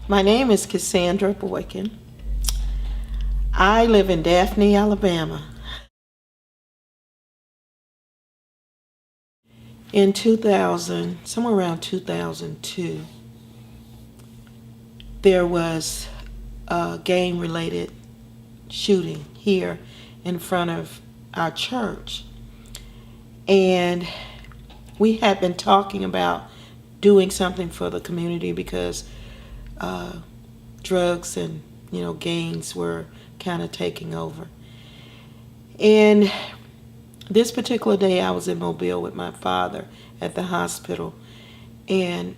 My name is Cassandra Boykin. I live in Daphne, Alabama. In 2000, somewhere around 2002, there was a gang-related shooting here in front of our church. And we had been talking about doing something for the community because drugs and gangs were kind of taking over. And this particular day, I was in Mobile with my father at the hospital, and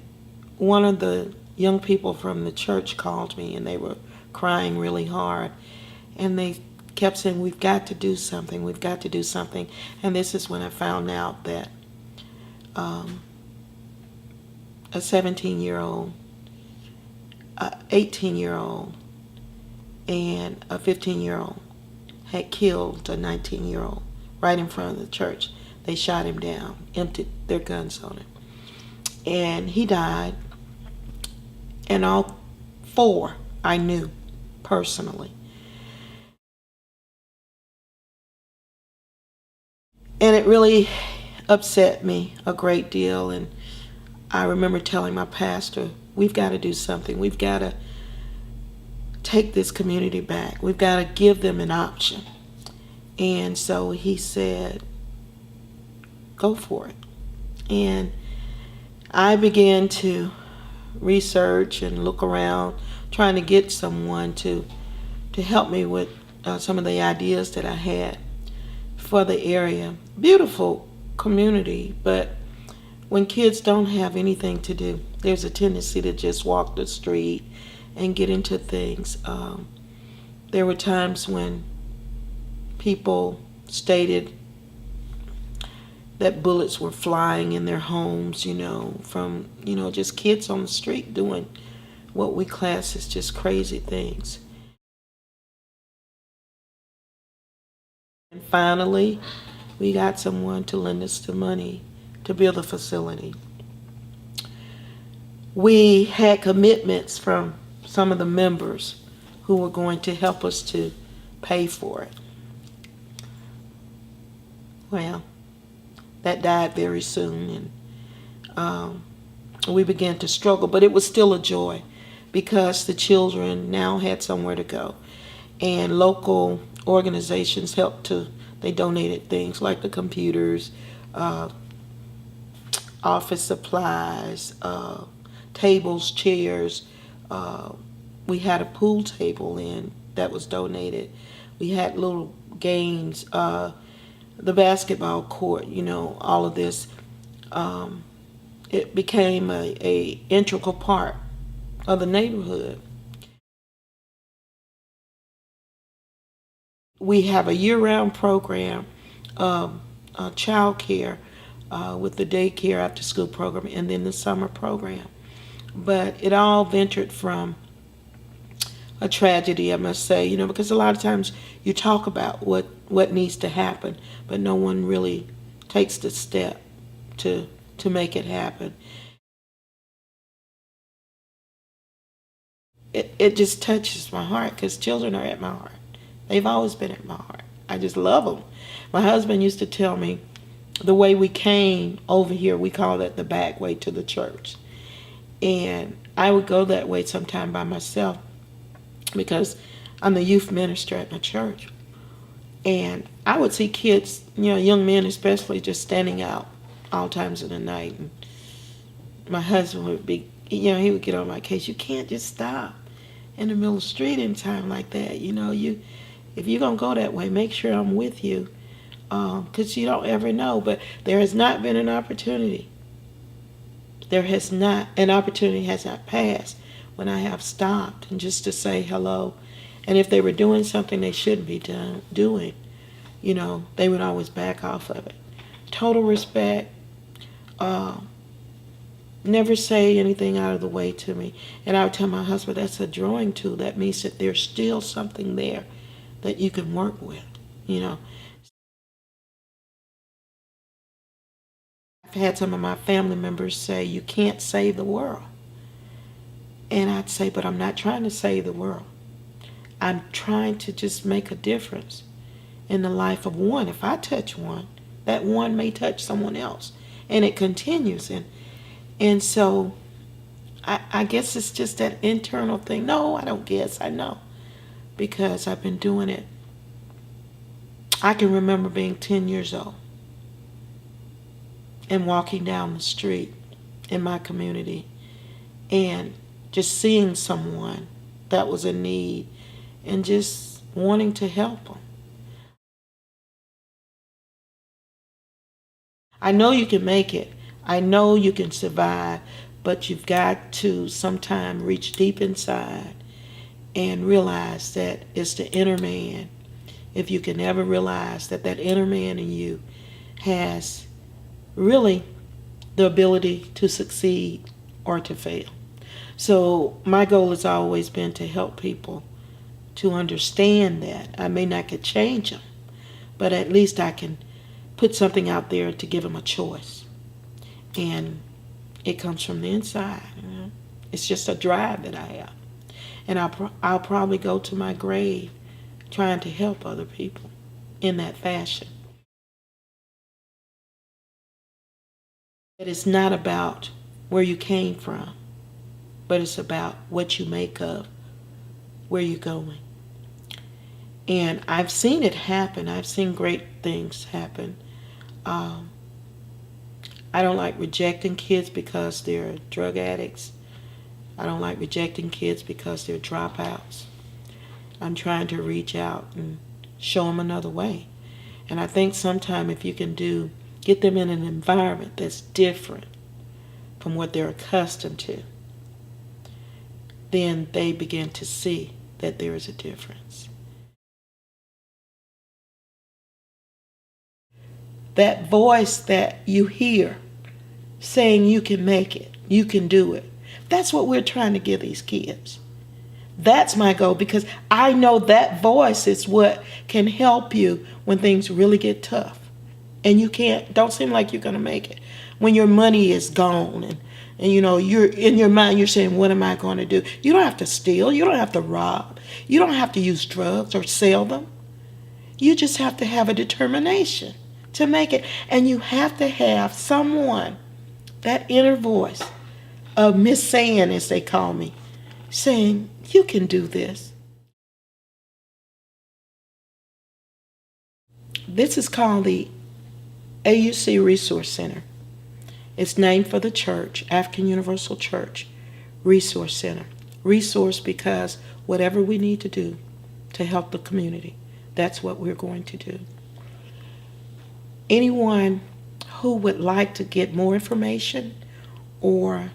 one of the young people from the church called me, and they were crying really hard, and they kept saying, "We've got to do something, we've got to do something." And this is when I found out that a 17-year-old, a 18-year-old, and a 15-year-old had killed a 19-year-old right in front of the church. They shot him down, emptied their guns on him, and he died. And all four I knew personally. And it really upset me a great deal. And I remember telling my pastor, we've got to do something. We've got to take this community back. We've got to give them an option. And so he said, go for it. And I began to research and look around, trying to get someone to help me with some of the ideas that I had for the area. Beautiful community, but when kids don't have anything to do, there's a tendency to just walk the street and get into things. There were times when people stated that bullets were flying in their homes, from, just kids on the street doing what we class as just crazy things. And finally, we got someone to lend us the money to build a facility. We had commitments from some of the members who were going to help us to pay for it. Well, that died very soon, and we began to struggle, but it was still a joy because the children now had somewhere to go, and local organizations they donated things like the computers, office supplies, tables, chairs. We had a pool table that was donated. We had little games, the basketball court, all of this. It became a integral part of the neighborhood. We have a year-round program of child care with the daycare after-school program and then the summer program. But it all ventured from a tragedy, I must say, because a lot of times you talk about what needs to happen, but no one really takes the step to make it happen. It just touches my heart because children are at my heart. They've always been at my heart. I just love them. My husband used to tell me the way we came over here, we call it the back way to the church. And I would go that way sometime by myself because I'm the youth minister at my church. And I would see kids, young men especially, just standing out all times of the night. And my husband would be, he would get on my case. You can't just stop in the middle of the street in time like that. If you're going to go that way, make sure I'm with you, because you don't ever know. But there has not been an opportunity. An opportunity has not passed when I have stopped and just to say hello. And if they were doing something they shouldn't be doing, they would always back off of it. Total respect. Never say anything out of the way to me. And I would tell my husband, that's a drawing tool. That means that there's still something there that you can work with, I've had some of my family members say, you can't save the world. And I'd say, but I'm not trying to save the world. I'm trying to just make a difference in the life of one. If I touch one, that one may touch someone else. And it continues. And so I guess it's just that internal thing. No, I don't guess. I know. Because I've been doing it. I can remember being 10 years old and walking down the street in my community and just seeing someone that was in need and just wanting to help them. I know you can make it. I know you can survive, but you've got to sometime reach deep inside and realize that it's the inner man. If you can ever realize that that inner man in you has really the ability to succeed or to fail. So my goal has always been to help people to understand that. I may not could change them, but at least I can put something out there to give them a choice. And it comes from the inside. It's just a drive that I have. And I'll probably go to my grave trying to help other people in that fashion. It is not about where you came from, but it's about what you make of where you're going. And I've seen it happen. I've seen great things happen. I don't like rejecting kids because they're drug addicts. I don't like rejecting kids because they're dropouts. I'm trying to reach out and show them another way. And I think sometime if you can get them in an environment that's different from what they're accustomed to, then they begin to see that there is a difference. That voice that you hear saying you can make it, you can do it, that's what we're trying to give these kids. That's my goal, because I know that voice is what can help you when things really get tough. And you don't seem like you're going to make it. When your money is gone and you're in your mind, you're saying, what am I going to do? You don't have to steal. You don't have to rob. You don't have to use drugs or sell them. You just have to have a determination to make it. And you have to have someone, that inner voice of Miss Sand, as they call me, saying, you can do this. This is called the AUC Resource Center. It's named for the church, African Universal Church Resource Center. Resource because whatever we need to do to help the community, that's what we're going to do. Anyone who would like to get more information or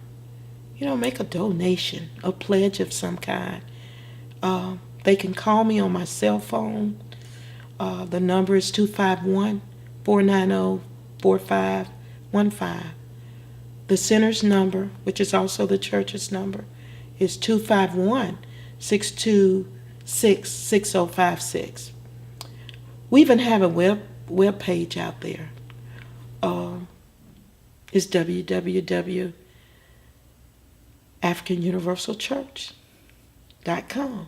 make a donation, a pledge of some kind, they can call me on my cell phone. The number is 251-490-4515. The center's number, which is also the church's number, is 251-626-6056. We even have a web page out there. It's www.africanuniversalchurch.com.